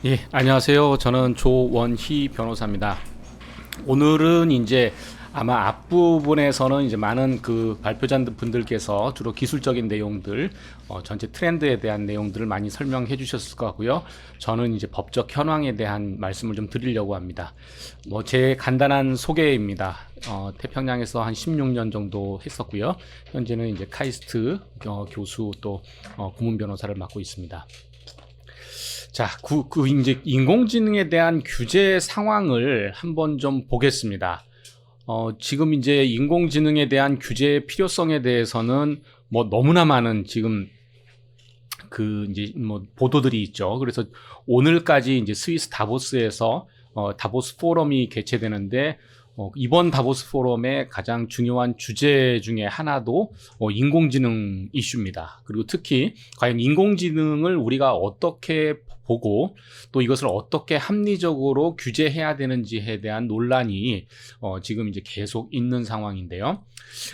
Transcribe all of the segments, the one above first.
예, 안녕하세요. 저는 조원희 변호사입니다. 오늘은 이제 아마 앞부분에서는 이제 많은 그 발표자 분들께서 주로 기술적인 내용들, 전체 트렌드에 대한 내용들을 많이 설명해 주셨을 것 같고요. 저는 이제 법적 현황에 대한 말씀을 좀 드리려고 합니다. 제 간단한 소개입니다. 태평양에서 한 16년 정도 했었고요. 현재는 이제 카이스트 교수 또 고문 변호사를 맡고 있습니다. 자, 이제 인공지능에 대한 규제 상황을 한번 좀 보겠습니다. 지금 이제 인공지능에 대한 규제의 필요성에 대해서는 너무나 많은 지금 이제 보도들이 있죠. 그래서 오늘까지 이제 스위스 다보스에서 다보스 포럼이 개최되는데 이번 다보스 포럼의 가장 중요한 주제 중에 하나도 인공지능 이슈입니다. 그리고 특히 과연 인공지능을 우리가 어떻게 보고 또 이것을 어떻게 합리적으로 규제해야 되는지에 대한 논란이 지금 이제 계속 있는 상황인데요.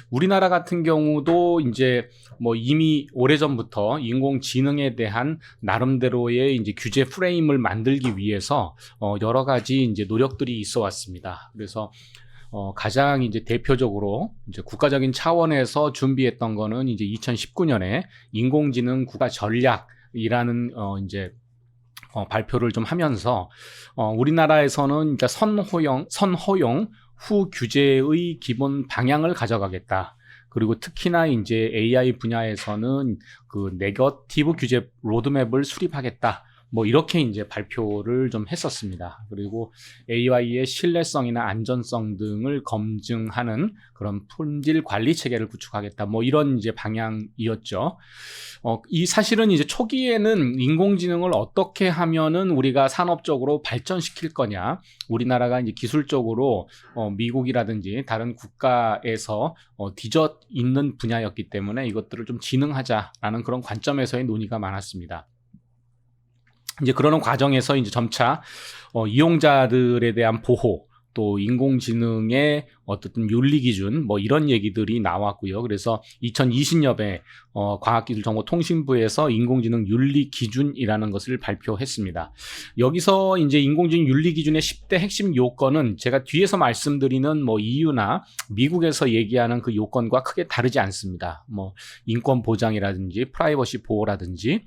우리나라 같은 경우도 이제 이미 오래전부터 인공지능에 대한 나름대로의 이제 규제 프레임을 만들기 위해서 여러 가지 이제 노력들이 있어 왔습니다. 그래서 가장 이제 대표적으로 이제 국가적인 차원에서 준비했던 거는 이제 2019년에 인공지능 국가 전략이라는 이제 발표를 좀 하면서 우리나라에서는 그러니까 선허용 후 규제의 기본 방향을 가져가겠다. 그리고 특히나 이제 AI 분야에서는 그 네거티브 규제 로드맵을 수립하겠다. 이렇게 이제 발표를 좀 했었습니다. 그리고 AI의 신뢰성이나 안전성 등을 검증하는 그런 품질 관리 체계를 구축하겠다. 이런 이제 방향이었죠. 이 사실은 이제 초기에는 인공지능을 어떻게 하면은 우리가 산업적으로 발전시킬 거냐, 우리나라가 이제 기술적으로 미국이라든지 다른 국가에서 뒤져 있는 분야였기 때문에 이것들을 좀 진흥하자라는 그런 관점에서의 논의가 많았습니다. 이제 그러는 과정에서 이제 점차 이용자들에 대한 보호, 또 인공지능의 어떤 윤리 기준 이런 얘기들이 나왔고요. 그래서 2020년에 과학기술정보통신부에서 인공지능 윤리 기준이라는 것을 발표했습니다. 여기서 이제 인공지능 윤리 기준의 10대 핵심 요건은 제가 뒤에서 말씀드리는 EU나 미국에서 얘기하는 그 요건과 크게 다르지 않습니다. 인권 보장이라든지 프라이버시 보호라든지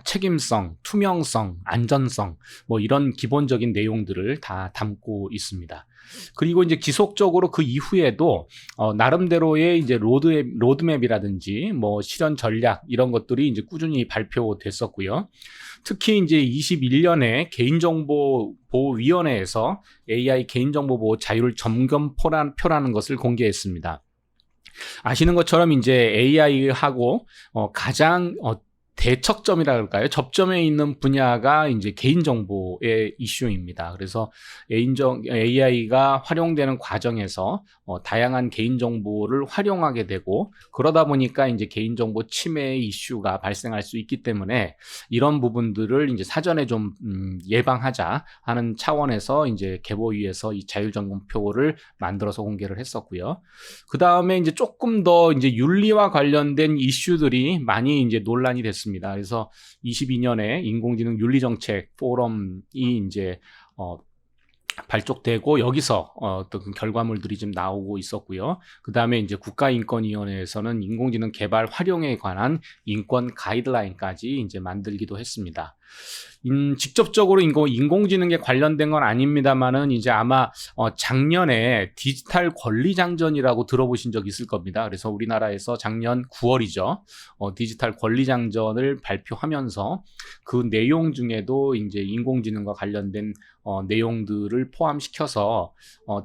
책임성, 투명성, 안전성 이런 기본적인 내용들을 다 담고 있습니다. 그리고 이제 지속적으로 그 이후에도 나름대로의 이제 로드맵이라든지 실현 전략 이런 것들이 이제 꾸준히 발표됐었고요. 특히 이제 21년에 개인정보보호위원회에서 AI 개인정보보호 자율 점검표라는 것을 공개했습니다. 아시는 것처럼 이제 AI하고 가장 대척점이라 그럴까요? 접점에 있는 분야가 이제 개인정보의 이슈입니다. 그래서 AI가 활용되는 과정에서 다양한 개인정보를 활용하게 되고 그러다 보니까 이제 개인정보 침해의 이슈가 발생할 수 있기 때문에 이런 부분들을 이제 사전에 좀 예방하자 하는 차원에서 이제 개보위에서 이 자율점검표를 만들어서 공개를 했었고요. 그 다음에 이제 조금 더 이제 윤리와 관련된 이슈들이 많이 이제 논란이 됐습니다. 그래서 22년에 인공지능 윤리정책 포럼이 이제 발족되고 여기서 어떤 결과물들이 좀 나오고 있었고요. 그 다음에 이제 국가인권위원회에서는 인공지능 개발 활용에 관한 인권 가이드라인까지 이제 만들기도 했습니다. 직접적으로 인공지능에 관련된 건 아닙니다만은 이제 아마 작년에 디지털 권리장전이라고 들어보신 적 있을 겁니다. 그래서 우리나라에서 작년 9월이죠. 디지털 권리장전을 발표하면서 그 내용 중에도 이제 인공지능과 관련된 내용들을 포함시켜서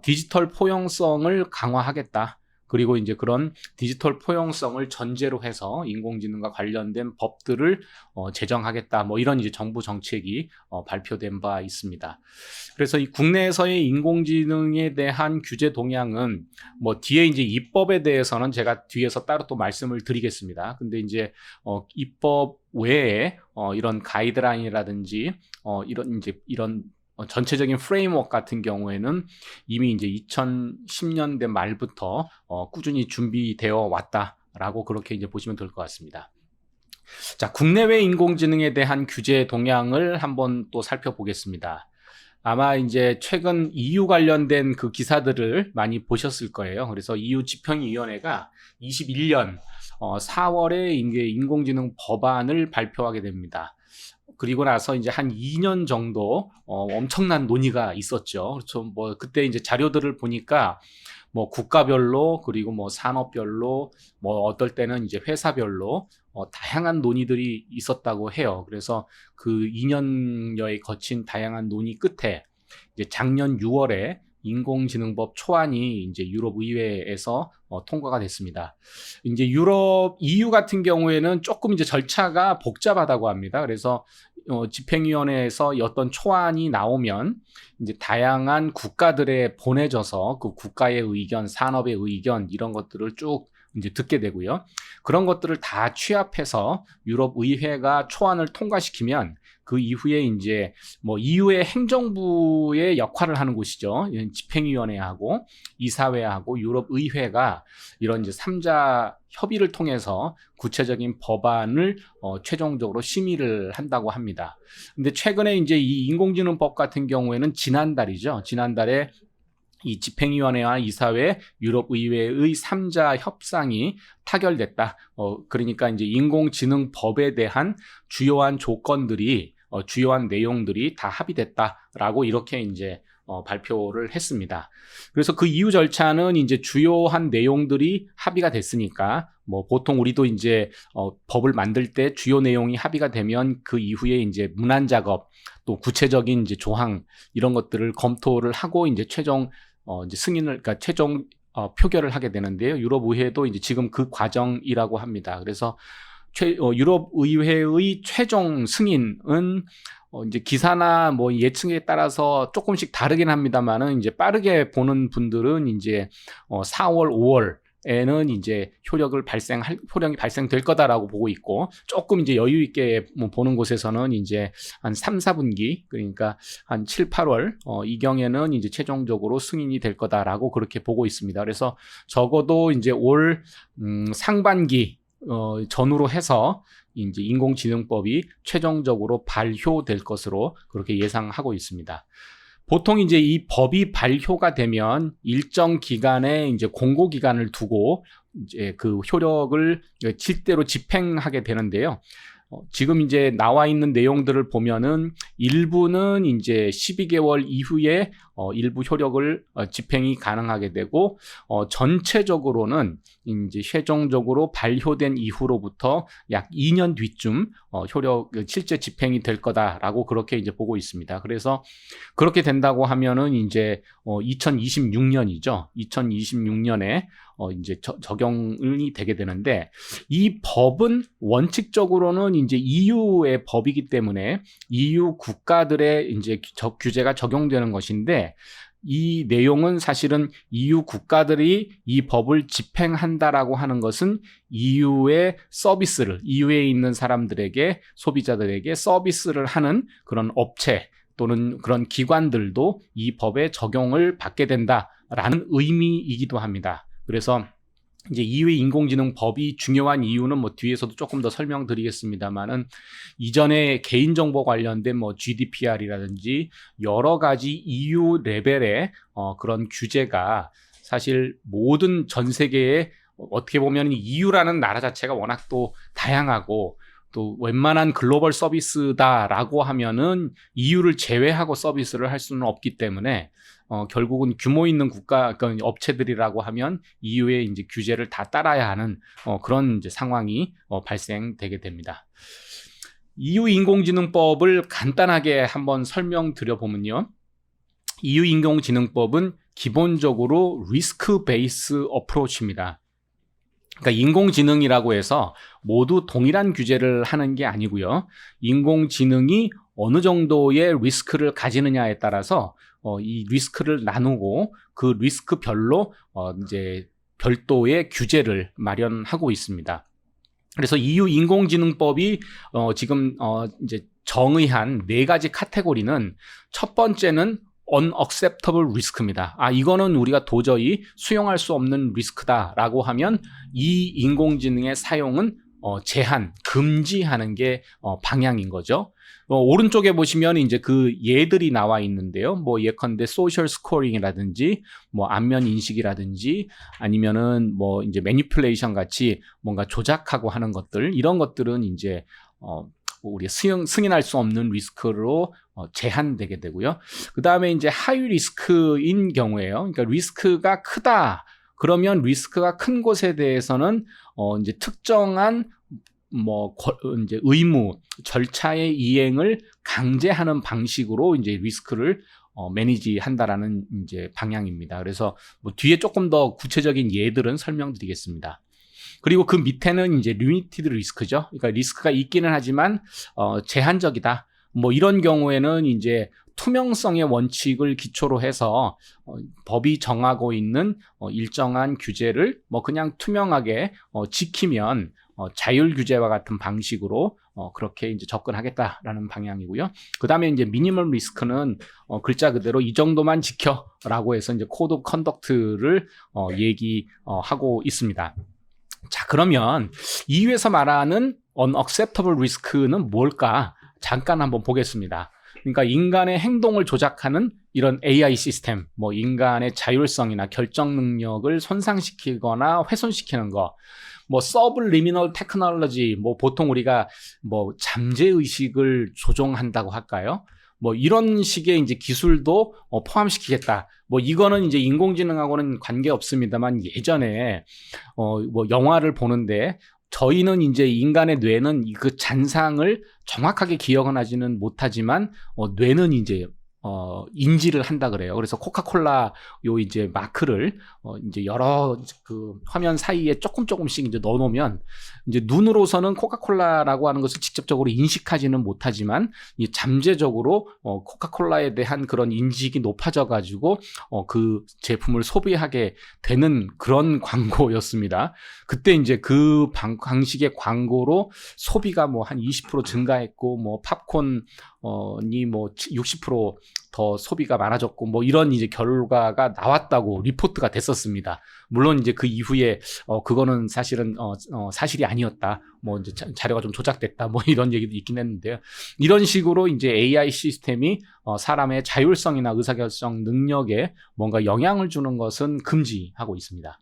디지털 포용성을 강화하겠다. 그리고 이제 그런 디지털 포용성을 전제로 해서 인공지능과 관련된 법들을 제정하겠다. 이런 이제 정부 정책이 발표된 바 있습니다. 그래서 이 국내에서의 인공지능에 대한 규제 동향은 뒤에 이제 입법에 대해서는 제가 뒤에서 따로 또 말씀을 드리겠습니다. 근데 이제 입법 외에 이런 가이드라인이라든지 이런 전체적인 프레임워크 같은 경우에는 이미 이제 2010년대 말부터 꾸준히 준비되어 왔다라고 그렇게 이제 보시면 될 것 같습니다. 자, 국내외 인공지능에 대한 규제 동향을 한번 또 살펴보겠습니다. 아마 이제 최근 EU 관련된 그 기사들을 많이 보셨을 거예요. 그래서 EU 집행위원회가 21년 4월에 이제 인공지능 법안을 발표하게 됩니다. 그리고 나서 이제 한 2년 정도 엄청난 논의가 있었죠. 그렇죠. 뭐 그때 이제 자료들을 보니까 뭐 국가별로 그리고 뭐 산업별로 뭐 어떨 때는 이제 회사별로 다양한 논의들이 있었다고 해요. 그래서 그 2년여에 거친 다양한 논의 끝에 이제 작년 6월에 인공지능법 초안이 이제 유럽 의회에서 통과가 됐습니다. 이제 유럽 EU 같은 경우에는 조금 이제 절차가 복잡하다고 합니다. 그래서 집행위원회에서 어떤 초안이 나오면 이제 다양한 국가들에 보내져서 그 국가의 의견, 산업의 의견 이런 것들을 쭉 이제 듣게 되고요. 그런 것들을 다 취합해서 유럽 의회가 초안을 통과시키면 그 이후에 이제 뭐 EU의 행정부의 역할을 하는 곳이죠. 집행위원회하고 이사회하고 유럽 의회가 이런 이제 3자 협의를 통해서 구체적인 법안을 최종적으로 심의를 한다고 합니다. 근데 최근에 이제 이 인공지능법 같은 경우에는 지난달에 이 집행위원회와 이사회, 유럽의회의 3자 협상이 타결됐다. 그러니까 이제 인공지능법에 대한 주요한 조건들이, 주요한 내용들이 다 합의됐다라고 이렇게 이제 발표를 했습니다. 그래서 그 이후 절차는 이제 주요한 내용들이 합의가 됐으니까 뭐 보통 우리도 이제 법을 만들 때 주요 내용이 합의가 되면 그 이후에 이제 문안 작업 또 구체적인 이제 조항 이런 것들을 검토를 하고 이제 최종 이제 그러니까 최종 표결을 하게 되는데요. 유럽 의회도 이제 지금 그 과정이라고 합니다. 그래서 유럽 의회의 최종 승인은 이제 기사나 뭐 예측에 따라서 조금씩 다르긴 합니다만은 이제 빠르게 보는 분들은 이제 4월, 5월에는 이제 효력이 발생될 거다라고 보고 있고 조금 이제 여유 있게 뭐 보는 곳에서는 이제 한 3, 4분기 그러니까 한 7, 8월 이 경에는 이제 최종적으로 승인이 될 거다라고 그렇게 보고 있습니다. 그래서 적어도 이제 올 상반기 전후로 해서 이제 인공지능법이 최종적으로 발효될 것으로 그렇게 예상하고 있습니다. 보통 이제 이 법이 발효가 되면 일정 기간에 이제 공고 기간을 두고 이제 그 효력을 실제로 집행하게 되는데요. 지금 이제 나와 있는 내용들을 보면은 일부는 이제 12개월 이후에 일부 효력을 집행이 가능하게 되고 전체적으로는 이제 최종적으로 발효된 이후로부터 약 2년 뒤쯤 효력 실제 집행이 될 거다라고 그렇게 이제 보고 있습니다. 그래서 그렇게 된다고 하면은 이제 2026년이죠. 2026년에 이제 적용이 되게 되는데 이 법은 원칙적으로는 이제 EU의 법이기 때문에 EU 국가들의 이제 규제가 적용되는 것인데 이 내용은 사실은 EU 국가들이 이 법을 집행한다라고 하는 것은 EU의 서비스를 EU에 있는 사람들에게 소비자들에게 서비스를 하는 그런 업체 또는 그런 기관들도 이 법의 적용을 받게 된다라는 의미이기도 합니다. 그래서 이제 EU의 인공지능법이 중요한 이유는 뭐 뒤에서도 조금 더 설명드리겠습니다만은 이전에 개인정보 관련된 뭐 GDPR이라든지 여러 가지 EU 레벨의 그런 규제가 사실 모든 전 세계에 어떻게 보면 EU라는 나라 자체가 워낙 또 다양하고 또 웬만한 글로벌 서비스다라고 하면은 EU를 제외하고 서비스를 할 수는 없기 때문에 결국은 규모 있는 국가 그러니까 업체들이라고 하면 EU의 이제 규제를 다 따라야 하는 그런 이제 상황이 발생되게 됩니다. EU 인공지능법을 간단하게 한번 설명드려 보면요. EU 인공지능법은 기본적으로 리스크 베이스 어프로치입니다. 그러니까 인공지능이라고 해서 모두 동일한 규제를 하는 게 아니고요. 인공지능이 어느 정도의 리스크를 가지느냐에 따라서 이 리스크를 나누고 그 리스크별로 이제 별도의 규제를 마련하고 있습니다. 그래서 EU 인공지능법이 지금 이제 정의한 4가지 카테고리는 첫 번째는 unacceptable risk입니다. 이거는 우리가 도저히 수용할 수 없는 리스크다라고 하면 이 인공지능의 사용은 제한, 금지하는 게 방향인 거죠. 오른쪽에 보시면 이제 그 예들이 나와 있는데요. 뭐 예컨대 소셜 스코어링이라든지 뭐 안면 인식이라든지 아니면은 뭐 이제 매니플레이션 같이 뭔가 조작하고 하는 것들, 이런 것들은 이제 우리 승인할 수 없는 리스크로 제한되게 되고요. 그 다음에 이제 하이 리스크인 경우에요. 그러니까 리스크가 크다. 그러면 리스크가 큰 곳에 대해서는 이제 특정한 이제 의무, 절차의 이행을 강제하는 방식으로 이제 리스크를 매니지한다라는 이제 방향입니다. 그래서 뭐 뒤에 조금 더 구체적인 예들은 설명드리겠습니다. 그리고 그 밑에는 이제 리미티드 리스크죠. 그러니까 리스크가 있기는 하지만 제한적이다. 뭐 이런 경우에는 이제 투명성의 원칙을 기초로 해서 법이 정하고 있는 일정한 규제를 뭐 그냥 투명하게 지키면 자율 규제와 같은 방식으로 그렇게 이제 접근하겠다라는 방향이고요. 그 다음에 이제 미니멀 리스크는 글자 그대로 이 정도만 지켜라고 해서 이제 코드 오브 컨덕트를 얘기하고 있습니다. 자, 그러면 이유에서 말하는 unacceptable risk는 뭘까? 잠깐 한번 보겠습니다. 그러니까 인간의 행동을 조작하는 이런 AI 시스템, 뭐 인간의 자율성이나 결정 능력을 손상시키거나 훼손시키는 거, 뭐 서블리미널 테크놀로지, 뭐 보통 우리가 뭐 잠재 의식을 조종한다고 할까요? 뭐 이런 식의 이제 기술도 포함시키겠다. 뭐 이거는 이제 인공지능하고는 관계 없습니다만 예전에 뭐 영화를 보는데 저희는 이제 인간의 뇌는 그 잔상을 정확하게 기억은 하지는 못하지만 뇌는 이제 인지를 한다 그래요. 그래서 코카콜라 요 이제 마크를 이제 여러 그 화면 사이에 조금씩 이제 넣어 놓으면 이제 눈으로서는 코카콜라라고 하는 것을 직접적으로 인식하지는 못하지만 이 잠재적으로 코카콜라에 대한 그런 인식이 높아져 가지고 그 제품을 소비하게 되는 그런 광고였습니다. 그때 이제 그 방식의 광고로 소비가 뭐 한 20% 증가했고 뭐 팝콘 이 뭐 60% 더 소비가 많아졌고 뭐 이런 이제 결과가 나왔다고 리포트가 됐었습니다. 물론 이제 그 이후에 그거는 사실은 사실이 아니었다. 뭐 이제 자료가 좀 조작됐다. 뭐 이런 얘기도 있긴 했는데요. 이런 식으로 이제 AI 시스템이 사람의 자율성이나 의사결정 능력에 뭔가 영향을 주는 것은 금지하고 있습니다.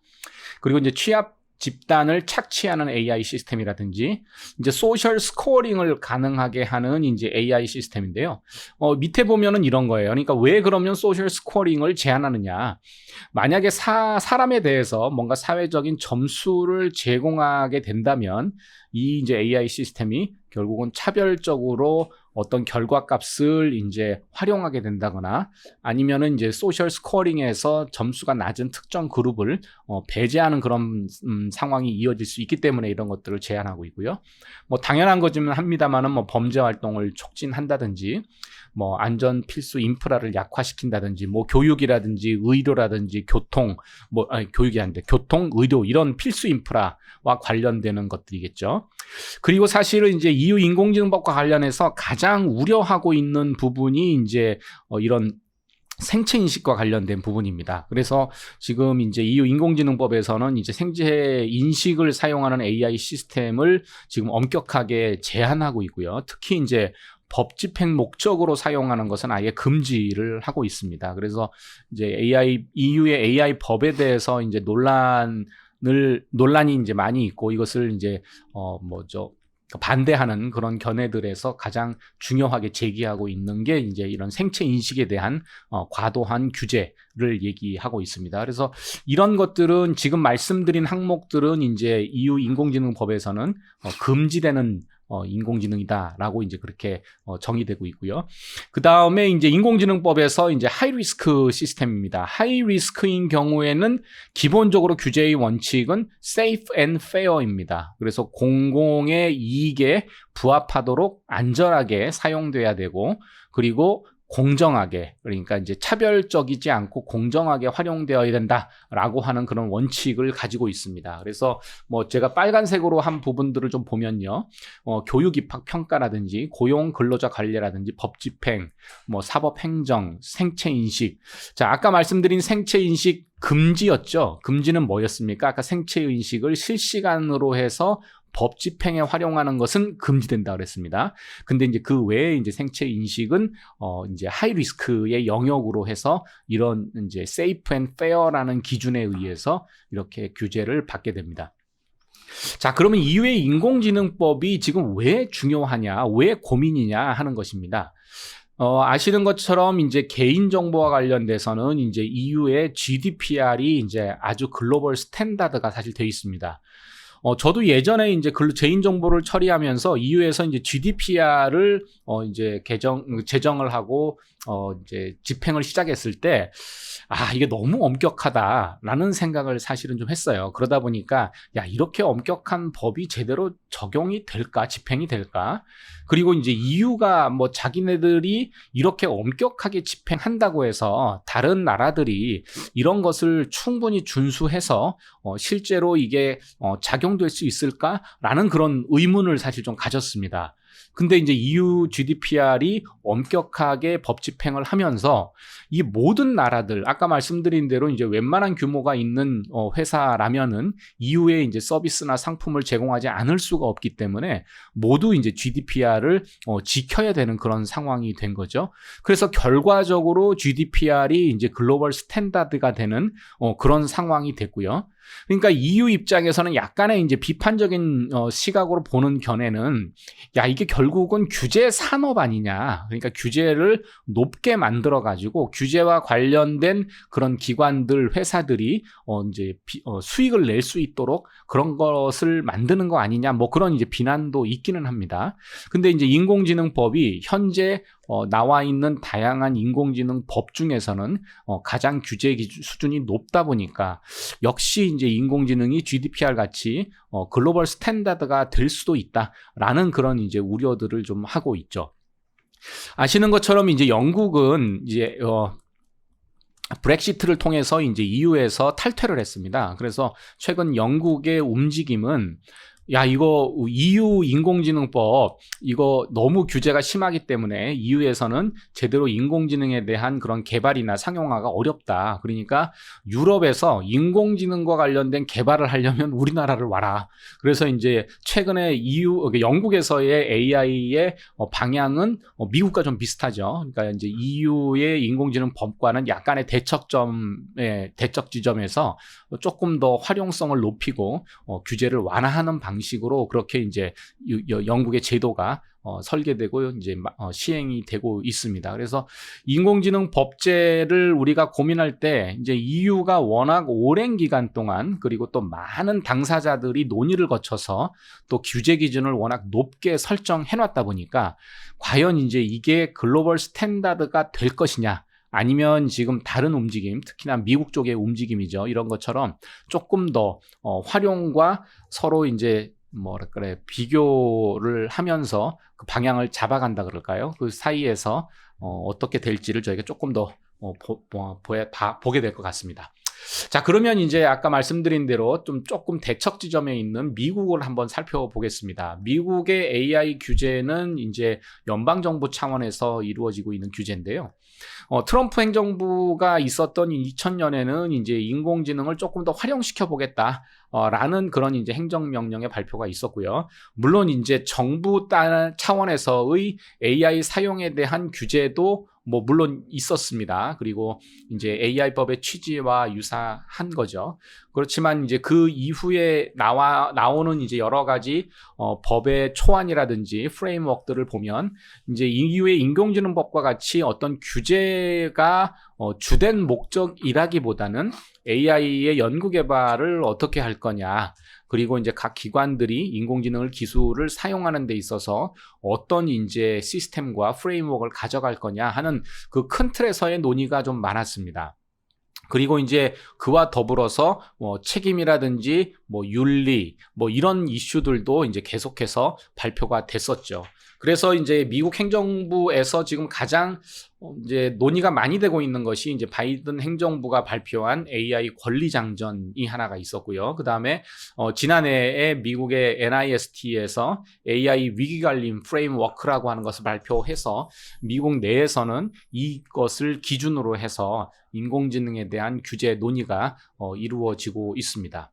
그리고 이제 취업 집단을 착취하는 AI 시스템이라든지 이제 소셜 스코어링을 가능하게 하는 이제 AI 시스템인데요. 밑에 보면은 이런 거예요. 그러니까 왜 그러면 소셜 스코어링을 제한하느냐? 만약에 사람에 대해서 뭔가 사회적인 점수를 제공하게 된다면 이 이제 AI 시스템이 결국은 차별적으로 어떤 결과값을 이제 활용하게 된다거나 아니면은 이제 소셜 스코어링에서 점수가 낮은 특정 그룹을 배제하는 그런 상황이 이어질 수 있기 때문에 이런 것들을 제한하고 있고요. 뭐 당연한 거지만 합니다만은 뭐 범죄 활동을 촉진한다든지 뭐 안전 필수 인프라를 약화시킨다든지 뭐 교육이라든지 의료라든지 교통 교육이 아닌데 교통, 의료 이런 필수 인프라와 관련되는 것들이겠죠. 그리고 사실은 이제 EU 인공지능법과 관련해서 가장 우려하고 있는 부분이 이제 이런 생체 인식과 관련된 부분입니다. 그래서 지금 이제 EU 인공지능법에서는 이제 생체 인식을 사용하는 AI 시스템을 지금 엄격하게 제한하고 있고요. 특히 이제 법 집행 목적으로 사용하는 것은 아예 금지를 하고 있습니다. 그래서 이제 EU의 AI 법에 대해서 이제 논란이 이제 많이 있고 이것을 이제 반대하는 그런 견해들에서 가장 중요하게 제기하고 있는 게 이제 이런 생체 인식에 대한 과도한 규제를 얘기하고 있습니다. 그래서 이런 것들은 지금 말씀드린 항목들은 이제 EU 인공지능법에서는 금지되는 인공지능이다라고 이제 그렇게 정의되고 있고요. 그 다음에 이제 인공지능법에서 이제 하이 리스크 시스템입니다. 하이 리스크인 경우에는 기본적으로 규제의 원칙은 safe and fair입니다. 그래서 공공의 이익에 부합하도록 안전하게 사용돼야 되고 그리고 공정하게 그러니까 이제 차별적이지 않고 공정하게 활용되어야 된다라고 하는 그런 원칙을 가지고 있습니다. 그래서 뭐 제가 빨간색으로 한 부분들을 좀 보면요, 교육 입학 평가라든지 고용 근로자 관리라든지 법 집행, 뭐 사법 행정, 생체 인식. 자, 아까 말씀드린 생체 인식 금지였죠. 금지는 뭐였습니까? 아까 생체 인식을 실시간으로 해서 법 집행에 활용하는 것은 금지된다 그랬습니다. 근데 이제 그 외에 이제 생체 인식은 이제 하이 리스크의 영역으로 해서 이런 이제 safe and fair라는 기준에 의해서 이렇게 규제를 받게 됩니다. 자, 그러면 이후에 인공지능법이 지금 왜 중요하냐, 왜 고민이냐 하는 것입니다. 아시는 것처럼 이제 개인정보와 관련돼서는 이제 EU의 GDPR이 이제 아주 글로벌 스탠다드가 사실 되어 있습니다. 저도 예전에 이제 개인정보를 처리하면서 EU에서 이제 GDPR을 이제 제정을 하고 이제 집행을 시작했을 때 이게 너무 엄격하다라는 생각을 사실은 좀 했어요. 그러다 보니까 이렇게 엄격한 법이 제대로 적용이 될까, 집행이 될까? 그리고 이제 EU가 뭐 자기네들이 이렇게 엄격하게 집행한다고 해서 다른 나라들이 이런 것을 충분히 준수해서 실제로 이게 작용될 수 있을까라는 그런 의문을 사실 좀 가졌습니다. 근데 이제 EU GDPR이 엄격하게 법 집행을 하면서 이 모든 나라들, 아까 말씀드린 대로 이제 웬만한 규모가 있는 회사라면은 EU의 이제 서비스나 상품을 제공하지 않을 수가 없기 때문에 모두 이제 GDPR을 지켜야 되는 그런 상황이 된 거죠. 그래서 결과적으로 GDPR이 이제 글로벌 스탠다드가 되는 그런 상황이 됐고요. 그러니까 EU 입장에서는 약간의 이제 비판적인 시각으로 보는 견해는 이게 결국은 규제 산업 아니냐. 그러니까 규제를 높게 만들어 가지고 규제와 관련된 그런 기관들, 회사들이 이제 수익을 낼 수 있도록 그런 것을 만드는 거 아니냐. 뭐 그런 이제 비난도 있기는 합니다. 근데 이제 인공지능법이 현재 나와 있는 다양한 인공지능 법 중에서는 가장 규제 수준이 높다 보니까 역시 이제 인공지능이 GDPR 같이 글로벌 스탠다드가 될 수도 있다라는 그런 이제 우려들을 좀 하고 있죠. 아시는 것처럼 이제 영국은 이제 브렉시트를 통해서 이제 EU에서 탈퇴를 했습니다. 그래서 최근 영국의 움직임은 이거 EU 인공지능법 이거 너무 규제가 심하기 때문에 EU에서는 제대로 인공지능에 대한 그런 개발이나 상용화가 어렵다. 그러니까 유럽에서 인공지능과 관련된 개발을 하려면 우리나라를 와라. 그래서 이제 최근에 영국에서의 AI의 방향은 미국과 좀 비슷하죠. 그러니까 이제 EU의 인공지능 법과는 약간의 대척 지점에서 조금 더 활용성을 높이고 규제를 완화하는 방식으로 그렇게 이제 영국의 제도가 설계되고 이제 시행이 되고 있습니다. 그래서 인공지능 법제를 우리가 고민할 때 이제 EU가 워낙 오랜 기간 동안 그리고 또 많은 당사자들이 논의를 거쳐서 또 규제 기준을 워낙 높게 설정해 놨다 보니까 과연 이제 이게 글로벌 스탠다드가 될 것이냐 아니면 지금 다른 움직임, 특히나 미국 쪽의 움직임이죠. 이런 것처럼 조금 더 활용과 서로 이제 비교를 하면서 그 방향을 잡아간다 그럴까요? 그 사이에서 어떻게 될지를 저희가 조금 더 보게 될 것 같습니다. 자, 그러면 이제 아까 말씀드린 대로 조금 대척 지점에 있는 미국을 한번 살펴보겠습니다. 미국의 AI 규제는 이제 연방정부 차원에서 이루어지고 있는 규제인데요. 트럼프 행정부가 있었던 2000년에는 이제 인공지능을 조금 더 활용시켜 보겠다. 라는 그런 이제 행정명령의 발표가 있었고요. 물론 이제 정부 차원에서의 AI 사용에 대한 규제도 물론 있었습니다. 그리고 이제 AI법의 취지와 유사한 거죠. 그렇지만 이제 그 이후에 나오는 이제 여러 가지 법의 초안이라든지 프레임워크들을 보면 이제 EU의 인공지능법과 같이 어떤 규제가 주된 목적이라기보다는 AI의 연구 개발을 어떻게 할 거냐. 그리고 이제 각 기관들이 인공지능을 기술을 사용하는 데 있어서 어떤 이제 시스템과 프레임워크를 가져갈 거냐 하는 그 큰 틀에서의 논의가 좀 많았습니다. 그리고 이제 그와 더불어서 책임이라든지 윤리 이런 이슈들도 이제 계속해서 발표가 됐었죠. 그래서 이제 미국 행정부에서 지금 가장 이제 논의가 많이 되고 있는 것이 이제 바이든 행정부가 발표한 AI 권리장전이 하나가 있었고요. 그 다음에 지난해에 미국의 NIST에서 AI 위기관리 프레임워크라고 하는 것을 발표해서 미국 내에서는 이것을 기준으로 해서 인공지능에 대한 규제 논의가 이루어지고 있습니다.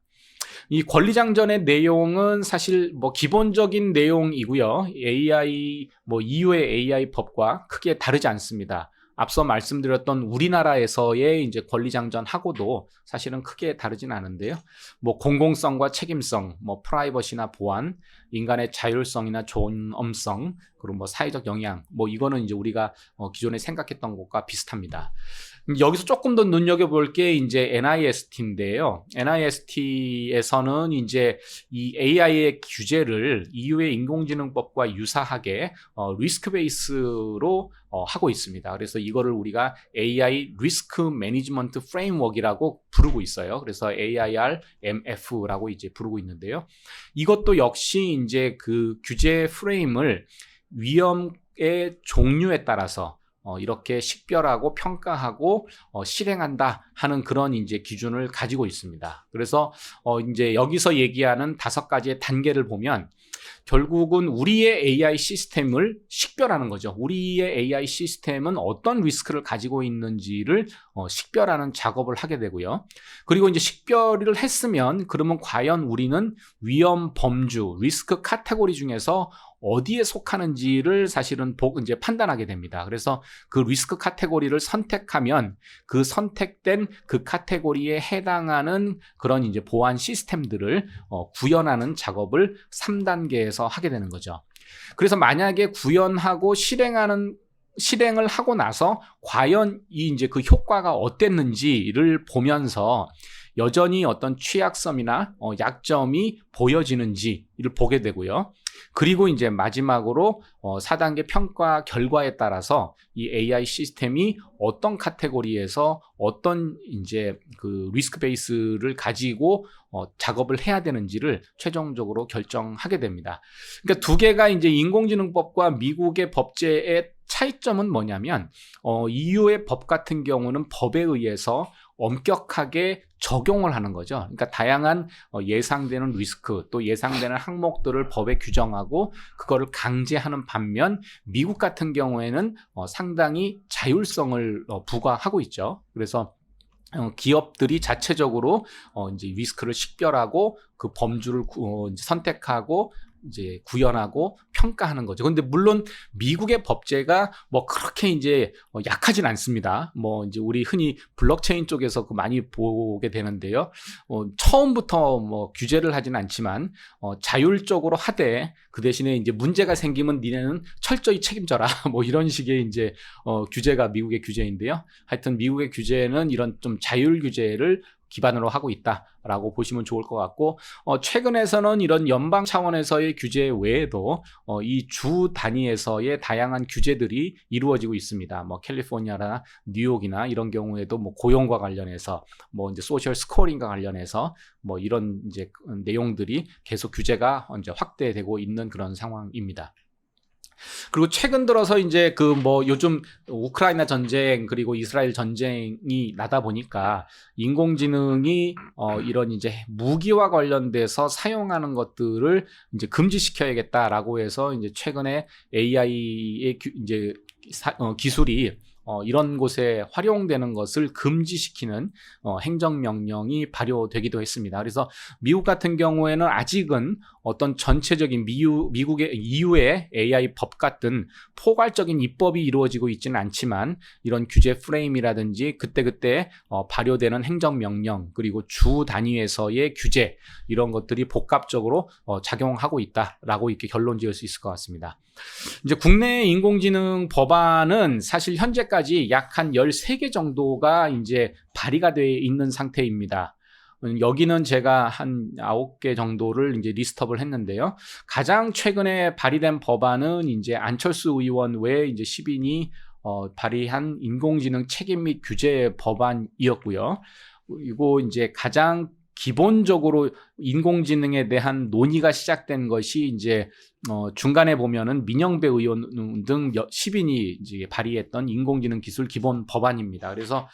이 권리장전의 내용은 사실 뭐 기본적인 내용이고요. AI 뭐 EU의 AI 법과 크게 다르지 않습니다. 앞서 말씀드렸던 우리나라에서의 이제 권리장전하고도 사실은 크게 다르진 않은데요. 뭐 공공성과 책임성, 뭐 프라이버시나 보안, 인간의 자율성이나 존엄성, 그리고 뭐 사회적 영향, 뭐 이거는 이제 우리가 기존에 생각했던 것과 비슷합니다. 여기서 조금 더 눈여겨볼 게 이제 NIST인데요. NIST에서는 이제 이 AI의 규제를 EU의 인공지능법과 유사하게 리스크 베이스로 하고 있습니다. 그래서 이거를 우리가 AI 리스크 매니지먼트 프레임워크라고 부르고 있어요. 그래서 AIRMF라고 이제 부르고 있는데요. 이것도 역시 이제 그 규제 프레임을 위험의 종류에 따라서 이렇게 식별하고 평가하고 실행한다 하는 그런 이제 기준을 가지고 있습니다. 그래서 이제 여기서 얘기하는 5가지의 단계를 보면 결국은 우리의 AI 시스템을 식별하는 거죠. 우리의 AI 시스템은 어떤 리스크를 가지고 있는지를 식별하는 작업을 하게 되고요. 그리고 이제 식별을 했으면 그러면 과연 우리는 위험 범주, 리스크 카테고리 중에서 어디에 속하는지를 사실은 이제 판단하게 됩니다. 그래서 그 리스크 카테고리를 선택하면 그 선택된 그 카테고리에 해당하는 그런 이제 보안 시스템들을 구현하는 작업을 3단계에서 하게 되는 거죠. 그래서 만약에 구현하고 실행을 하고 나서 과연 이 이제 그 효과가 어땠는지를 보면서 여전히 어떤 취약점이나 약점이 보여지는지를 보게 되고요. 그리고 이제 마지막으로 4단계 평가 결과에 따라서 이 AI 시스템이 어떤 카테고리에서 어떤 이제 그 리스크 베이스를 가지고 작업을 해야 되는지를 최종적으로 결정하게 됩니다. 그러니까 두 개가 이제 인공지능법과 미국의 법제의 차이점은 뭐냐면 EU의 법 같은 경우는 법에 의해서 엄격하게 적용을 하는 거죠. 그러니까 다양한 예상되는 리스크 또 예상되는 항목들을 법에 규정하고 그거를 강제하는 반면 미국 같은 경우에는 상당히 자율성을 부과하고 있죠. 그래서 기업들이 자체적으로 이제 리스크를 식별하고 그 범주를 이제 선택하고 이제 구현하고 평가하는 거죠. 그런데 물론 미국의 법제가 뭐 그렇게 이제 약하진 않습니다. 뭐 이제 우리 흔히 블록체인 쪽에서 많이 보게 되는데요. 처음부터 뭐 규제를 하진 않지만 자율적으로 하되 그 대신에 이제 문제가 생기면 니네는 철저히 책임져라. 뭐 이런 식의 이제 규제가 미국의 규제인데요. 하여튼 미국의 규제는 이런 좀 자율 규제를 기반으로 하고 있다라고 보시면 좋을 것 같고 최근에서는 이런 연방 차원에서의 규제 외에도 이 주 단위에서의 다양한 규제들이 이루어지고 있습니다. 뭐 캘리포니아나 뉴욕이나 이런 경우에도 뭐 고용과 관련해서 뭐 이제 소셜 스코어링과 관련해서 뭐 이런 이제 내용들이 계속 규제가 이제 확대되고 있는 그런 상황입니다. 그리고 최근 들어서 이제 그 뭐 요즘 우크라이나 전쟁 그리고 이스라엘 전쟁이 나다 보니까 인공지능이 이런 이제 무기와 관련돼서 사용하는 것들을 이제 금지시켜야겠다라고 해서 이제 최근에 AI의 이제 기술이 이런 곳에 활용되는 것을 금지시키는 행정명령이 발효되기도 했습니다. 그래서 미국 같은 경우에는 아직은 어떤 전체적인 미국의 EU의 AI 법 같은 포괄적인 입법이 이루어지고 있지는 않지만 이런 규제 프레임이라든지 그때그때 발효되는 행정명령 그리고 주 단위에서의 규제 이런 것들이 복합적으로 작용하고 있다라고 이렇게 결론 지을 수 있을 것 같습니다. 이제 국내 인공지능 법안은 사실 현재까지 약 한 13개 정도가 이제 발의가 되어 있는 상태입니다. 여기는 제가 한 9개 정도를 이제 리스트업을 했는데요. 가장 최근에 발의된 법안은 이제 안철수 의원 외에 이제 10인이 발의한 인공지능 책임 및 규제 법안이었고요. 그리고 이제 가장 기본적으로 인공지능에 대한 논의가 시작된 것이 이제 중간에 보면은 민영배 의원 등 10인이 이제 발의했던 인공지능 기술 기본 법안입니다. 그래서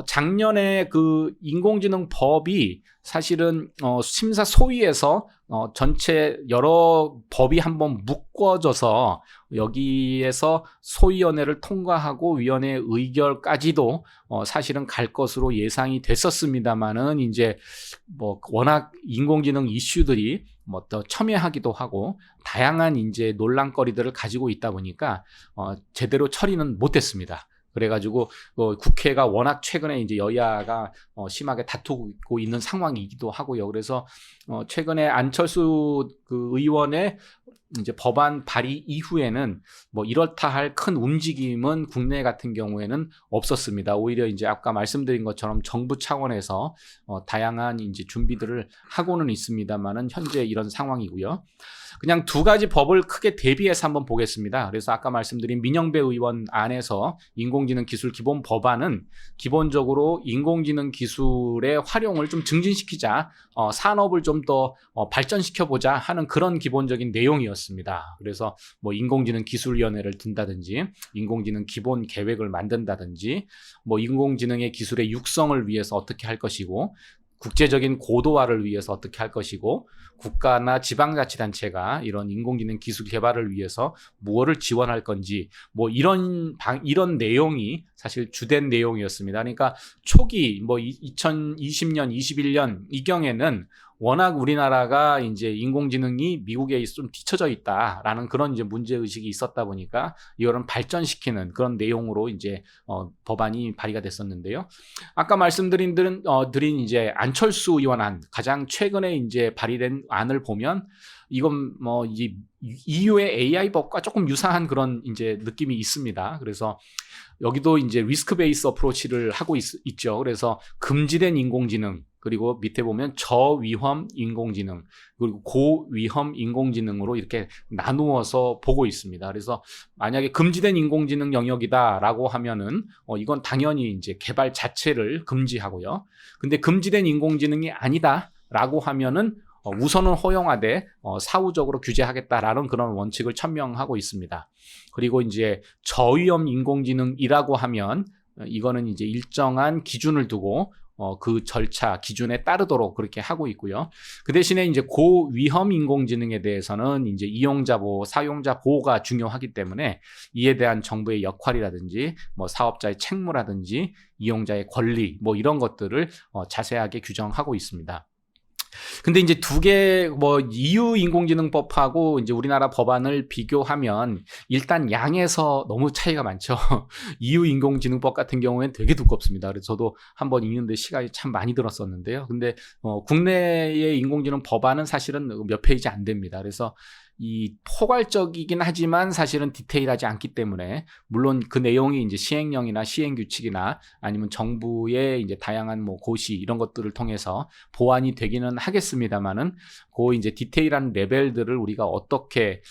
작년에 그 인공지능 법이 사실은 심사 소위에서 전체 여러 법이 한번 묶어져서 여기에서 소위원회를 통과하고 위원회 의결까지도 사실은 갈 것으로 예상이 됐었습니다만은 이제 뭐 워낙 인공지능 이슈들이 뭐 더 첨예하기도 하고 다양한 이제 논란거리들을 가지고 있다 보니까 제대로 처리는 못했습니다. 그래가지고 국회가 워낙 최근에 이제 여야가 심하게 다투고 있는 상황이기도 하고요. 그래서 최근에 안철수 그 의원의 이제 법안 발의 이후에는 뭐 이렇다 할 큰 움직임은 국내 같은 경우에는 없었습니다. 오히려 이제 아까 말씀드린 것처럼 정부 차원에서 다양한 이제 준비들을 하고는 있습니다만은 현재 이런 상황이고요. 그냥 두 가지 법을 크게 대비해서 한번 보겠습니다. 그래서 아까 말씀드린 민영배 의원 안에서 인공지능 기술 기본 법안은 기본적으로 인공지능 기술의 활용을 좀 증진시키자, 산업을 좀 더 발전시켜보자 하는 그런 기본적인 내용이었습니다. 그래서 뭐 인공지능 기술위원회를 둔다든지 인공지능 기본 계획을 만든다든지 뭐 인공지능의 기술의 육성을 위해서 어떻게 할 것이고 국제적인 고도화를 위해서 어떻게 할 것이고 국가나 지방자치단체가 이런 인공지능 기술 개발을 위해서 무엇을 지원할 건지 뭐 이런 내용이 사실 주된 내용이었습니다. 그러니까 초기 뭐 2020년, 21년 이 경에는 워낙 우리나라가 이제 인공지능이 미국에 좀 뒤처져 있다라는 그런 이제 문제의식이 있었다 보니까 이거는 발전시키는 그런 내용으로 이제 법안이 발의가 됐었는데요. 아까 말씀드린 이제 안철수 의원 안 가장 최근에 이제 발의된 안을 보면 이건 뭐 이 EU의 AI 법과 조금 유사한 그런 이제 느낌이 있습니다. 그래서 여기도 이제 리스크 베이스 어프로치를 하고 있죠. 그래서 금지된 인공지능 그리고 밑에 보면 저위험 인공지능 그리고 고위험 인공지능으로 이렇게 나누어서 보고 있습니다. 그래서 만약에 금지된 인공지능 영역이다라고 하면은 이건 당연히 이제 개발 자체를 금지하고요. 근데 금지된 인공지능이 아니다라고 하면은 우선은 허용하되 사후적으로 규제하겠다라는 그런 원칙을 천명하고 있습니다. 그리고 이제 저위험 인공지능이라고 하면 이거는 이제 일정한 기준을 두고 그 절차 기준에 따르도록 그렇게 하고 있고요. 그 대신에 이제 고위험 인공지능에 대해서는 이제 이용자 보호, 사용자 보호가 중요하기 때문에 이에 대한 정부의 역할이라든지 뭐 사업자의 책무라든지 이용자의 권리 뭐 이런 것들을 자세하게 규정하고 있습니다. 근데 이제 두 개 뭐 EU 인공지능법하고 이제 우리나라 법안을 비교하면 일단 양에서 너무 차이가 많죠. EU 인공지능법 같은 경우에는 되게 두껍습니다. 그래서 저도 한번 읽는데 시간이 참 많이 들었었는데요. 근데 국내의 인공지능 법안은 사실은 몇 페이지 안 됩니다. 그래서 이 포괄적이긴 하지만 사실은 디테일하지 않기 때문에 물론 그 내용이 이제 시행령이나 시행규칙이나 아니면 정부의 이제 다양한 뭐 고시 이런 것들을 통해서 보완이 되기는 하겠습니다만은 그 이제 디테일한 레벨들을 우리가 어떻게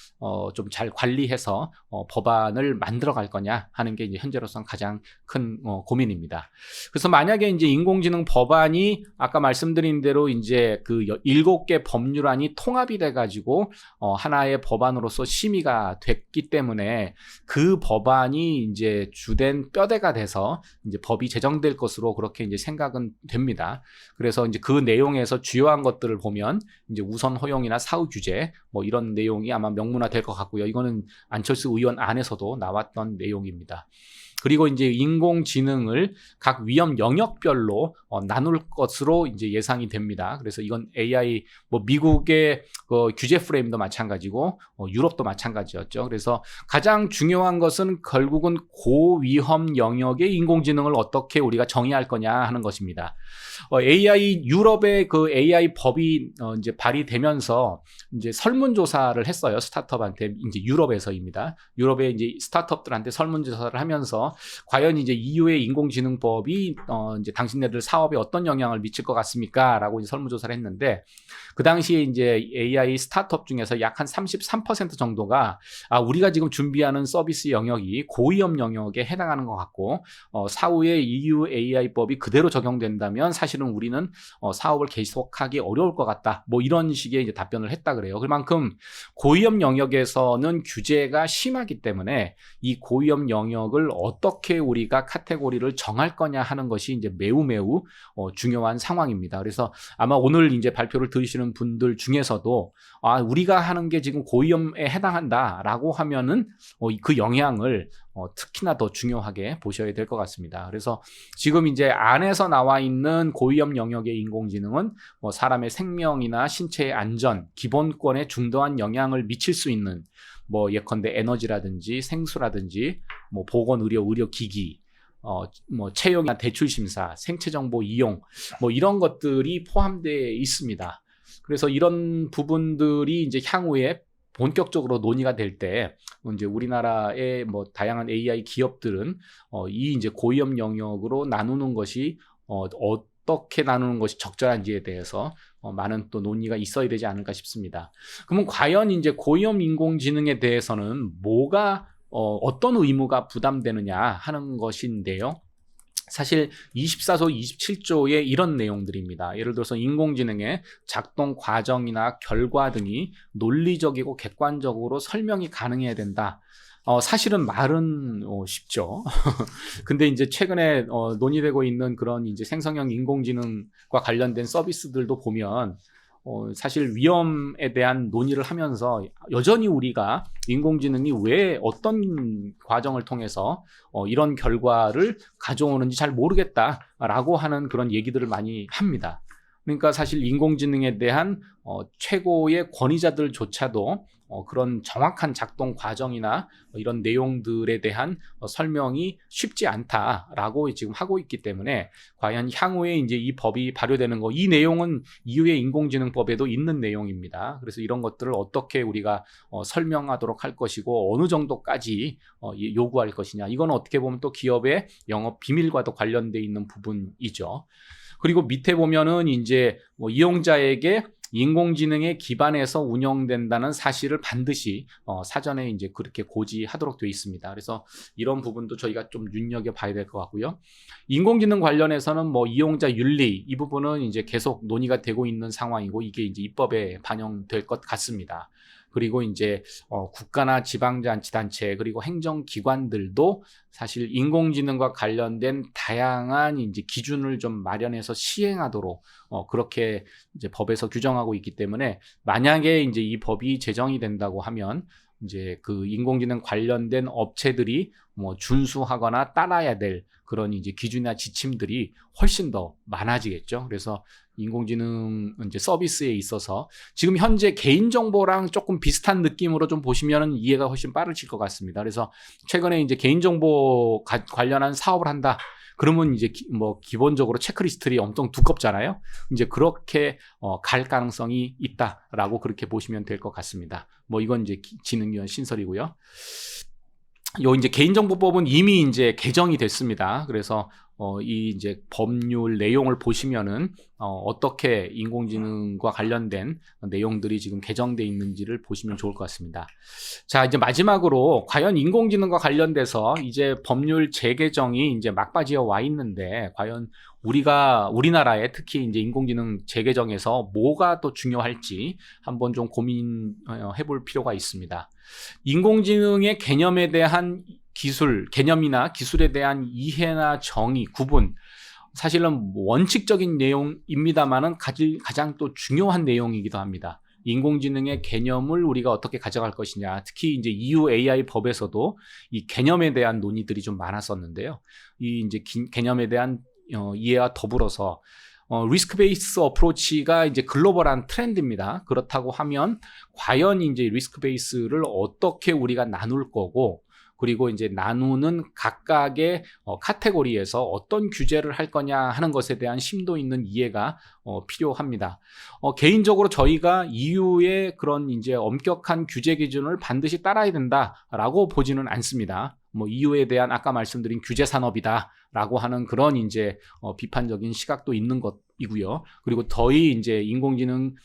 좀 잘 관리해서 법안을 만들어 갈 거냐 하는 게 이제 현재로서는 가장 큰 고민입니다. 그래서 만약에 이제 인공지능 법안이 아까 말씀드린 대로 이제 그 7개 법률안이 통합이 돼 가지고 하나의 법안으로서 심의가 됐기 때문에 그 법안이 이제 주된 뼈대가 돼서 이제 법이 제정될 것으로 그렇게 이제 생각은 됩니다. 그래서 이제 그 내용에서 주요한 것들을 보면 이제 우선 허용이나 사후 규제 뭐 이런 내용이 아마 명문화 될 것 같고요. 이거는 안철수 의원 안에서도 나왔던 내용입니다. 그리고 이제 인공지능을 각 위험 영역별로 나눌 것으로 이제 예상이 됩니다. 그래서 이건 AI 뭐 미국의 그 규제 프레임도 마찬가지고 유럽도 마찬가지였죠. 그래서 가장 중요한 것은 결국은 고위험 영역의 인공지능을 어떻게 우리가 정의할 거냐 하는 것입니다. AI 유럽의 그 AI 법이 이제 발의되면서 이제 설문조사를 했어요. 스타트업한테 이제 유럽에서입니다. 유럽의 이제 스타트업들한테 설문조사를 하면서 과연 이제 EU의 인공지능법이 이제 당신네들 사업에 어떤 영향을 미칠 것 같습니까? 라고 이제 설문조사를 했는데 그 당시에 이제 AI 스타트업 중에서 약 한 33% 정도가 우리가 지금 준비하는 서비스 영역이 고위험 영역에 해당하는 것 같고 사후에 EU AI법이 그대로 적용된다면 사실은 우리는 사업을 계속하기 어려울 것 같다. 뭐 이런 식의 이제 답변을 했다 그래요. 그만큼 고위험 영역에서는 규제가 심하기 때문에 이 고위험 영역을 어떻게 우리가 카테고리를 정할 거냐 하는 것이 이제 매우 중요한 상황입니다. 그래서 아마 오늘 이제 발표를 들으시는 분들 중에서도 우리가 하는 게 지금 고위험에 해당한다라고 하면은 그 영향을 특히나 더 중요하게 보셔야 될 것 같습니다. 그래서 지금 이제 안에서 나와 있는 고위험 영역의 인공지능은 사람의 생명이나 신체의 안전, 기본권에 중도한 영향을 미칠 수 있는 예컨대 에너지라든지 생수라든지 보건의료, 의료기기, 채용이나 대출심사, 생체정보 이용, 이런 것들이 포함되어 있습니다. 그래서 이런 부분들이 이제 향후에 본격적으로 논의가 될 때 이제 우리나라의 다양한 AI 기업들은 이 이제 고위험 영역으로 나누는 것이 어떻게 나누는 것이 적절한지에 대해서 많은 또 논의가 있어야 되지 않을까 싶습니다. 그러면 과연 이제 고위험 인공지능에 대해서는 어떤 의무가 부담되느냐 하는 것인데요. 사실 24조, 27조의 이런 내용들입니다. 예를 들어서 인공지능의 작동 과정이나 결과 등이 논리적이고 객관적으로 설명이 가능해야 된다. 사실은 말은 쉽죠. 근데 이제 최근에 논의되고 있는 그런 이제 생성형 인공지능과 관련된 서비스들도 보면 사실 위험에 대한 논의를 하면서 여전히 우리가 인공지능이 왜 어떤 과정을 통해서 이런 결과를 가져오는지 잘 모르겠다라고 하는 그런 얘기들을 많이 합니다. 그러니까 사실 인공지능에 대한 최고의 권위자들조차도 그런 정확한 작동 과정이나 이런 내용들에 대한 설명이 쉽지 않다라고 지금 하고 있기 때문에 과연 향후에 이제 이 법이 발효되는 이 내용은 이후의 인공지능법에도 있는 내용입니다. 그래서 이런 것들을 어떻게 우리가 설명하도록 할 것이고 어느 정도까지 요구할 것이냐, 이건 어떻게 보면 또 기업의 영업 비밀과도 관련돼 있는 부분이죠. 그리고 밑에 보면은 이제 이용자에게 인공지능에 기반해서 운영된다는 사실을 반드시 사전에 이제 그렇게 고지하도록 되어 있습니다. 그래서 이런 부분도 저희가 좀 눈여겨봐야 될 것 같고요. 인공지능 관련해서는 이용자 윤리 이 부분은 이제 계속 논의가 되고 있는 상황이고 이게 이제 입법에 반영될 것 같습니다. 그리고 이제 국가나 지방자치단체 그리고 행정기관들도 사실 인공지능과 관련된 다양한 이제 기준을 좀 마련해서 시행하도록 그렇게 이제 법에서 규정하고 있기 때문에 만약에 이제 이 법이 제정이 된다고 하면 이제 그 인공지능 관련된 업체들이 준수하거나 따라야 될 그런 이제 기준이나 지침들이 훨씬 더 많아지겠죠. 그래서 인공지능 이제 서비스에 있어서 지금 현재 개인정보랑 조금 비슷한 느낌으로 좀 보시면 이해가 훨씬 빠르실 것 같습니다. 그래서 최근에 이제 개인정보 관련한 사업을 한다. 그러면 이제 기본적으로 체크리스트들이 엄청 두껍잖아요. 이제 그렇게 갈 가능성이 있다라고 그렇게 보시면 될 것 같습니다. 이건 이제 진흥위원 신설이고요. 이제 개인정보법은 이미 이제 개정이 됐습니다. 그래서 이 이제 법률 내용을 보시면은 어떻게 인공지능과 관련된 내용들이 지금 개정돼 있는지를 보시면 좋을 것 같습니다. 자, 이제 마지막으로 과연 인공지능과 관련돼서 이제 법률 재개정이 이제 막바지에 와 있는데 과연 우리나라에 특히 이제 인공지능 재개정에서 뭐가 또 중요할지 한번 좀 고민해 볼 필요가 있습니다. 인공지능의 개념에 대한 개념이나 기술에 대한 이해나 정의, 구분, 사실은 원칙적인 내용입니다만은 가장 또 중요한 내용이기도 합니다. 인공지능의 개념을 우리가 어떻게 가져갈 것이냐, 특히 이제 EU AI 법에서도 이 개념에 대한 논의들이 좀 많았었는데요. 이 이제 개념에 대한 이해와 더불어서 리스크 베이스 어프로치가 이제 글로벌한 트렌드입니다. 그렇다고 하면 과연 이제 리스크 베이스를 어떻게 우리가 나눌 거고, 그리고 이제 나누는 각각의 카테고리에서 어떤 규제를 할 거냐 하는 것에 대한 심도 있는 이해가 필요합니다. 개인적으로 저희가 EU의 그런 이제 엄격한 규제 기준을 반드시 따라야 된다라고 보지는 않습니다. EU에 대한 아까 말씀드린 규제 산업이다라고 하는 그런 이제 비판적인 시각도 있는 것이고요. 그리고 더위 이제 인공지능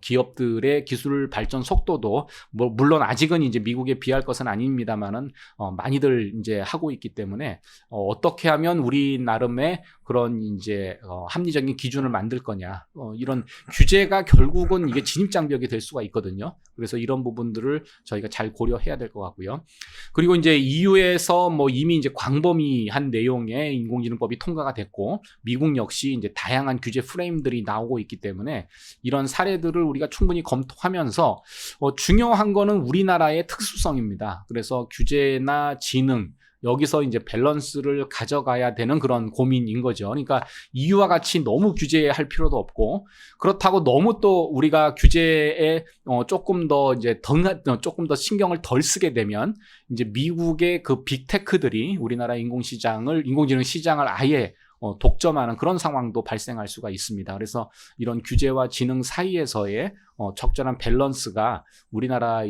기업들의 기술 발전 속도도 물론 아직은 이제 미국에 비할 것은 아닙니다만은 많이들 이제 하고 있기 때문에 어떻게 하면 우리 나름의 그런 이제 합리적인 기준을 만들 거냐, 이런 규제가 결국은 이게 진입장벽이 될 수가 있거든요. 그래서 이런 부분들을 저희가 잘 고려해야 될 것 같고요. 그리고 이제 EU에서 뭐 이미 이제 광범위한 내용의 인공지능법이 통과가 됐고, 미국 역시 이제 다양한 규제 프레임들이 나오고 있기 때문에 이런 사례들을 우리가 충분히 검토하면서 중요한 거는 우리나라의 특수성입니다. 그래서 규제나 지능, 여기서 이제 밸런스를 가져가야 되는 그런 고민인 거죠. 그러니까 EU와 같이 너무 규제할 필요도 없고, 그렇다고 너무 또 우리가 규제에 조금 더 이제 조금 더 신경을 덜 쓰게 되면 이제 미국의 그 빅테크들이 우리나라 인공지능 시장을 아예 독점하는 그런 상황도 발생할 수가 있습니다. 그래서 이런 규제와 지능 사이에서의 적절한 밸런스가 우리나라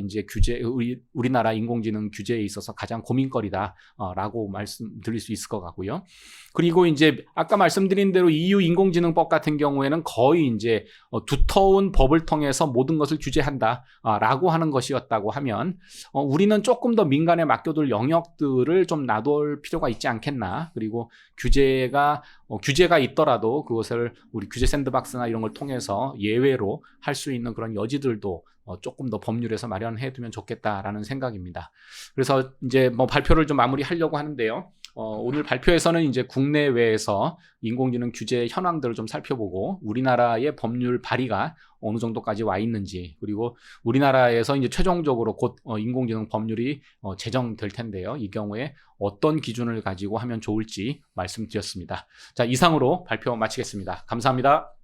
우리나라 인공지능 규제에 있어서 가장 고민거리다라고 말씀드릴 수 있을 것 같고요. 그리고 이제 아까 말씀드린 대로 EU 인공지능법 같은 경우에는 거의 이제 두터운 법을 통해서 모든 것을 규제한다라고 하는 것이었다고 하면 우리는 조금 더 민간에 맡겨둘 영역들을 좀 놔둘 필요가 있지 않겠나. 그리고 규제가 있더라도 그것을 우리 규제 샌드박스나 이런 걸 통해서 예외로 할 수 있는 그런 여지들도 조금 더 법률에서 마련해 두면 좋겠다라는 생각입니다. 그래서 이제 뭐 발표를 좀 마무리하려고 하는데요. 오늘 발표에서는 이제 국내외에서 인공지능 규제 현황들을 좀 살펴보고 우리나라의 법률 발의가 어느 정도까지 와 있는지, 그리고 우리나라에서 이제 최종적으로 곧 인공지능 법률이 제정될 텐데요. 이 경우에 어떤 기준을 가지고 하면 좋을지 말씀드렸습니다. 자, 이상으로 발표 마치겠습니다. 감사합니다.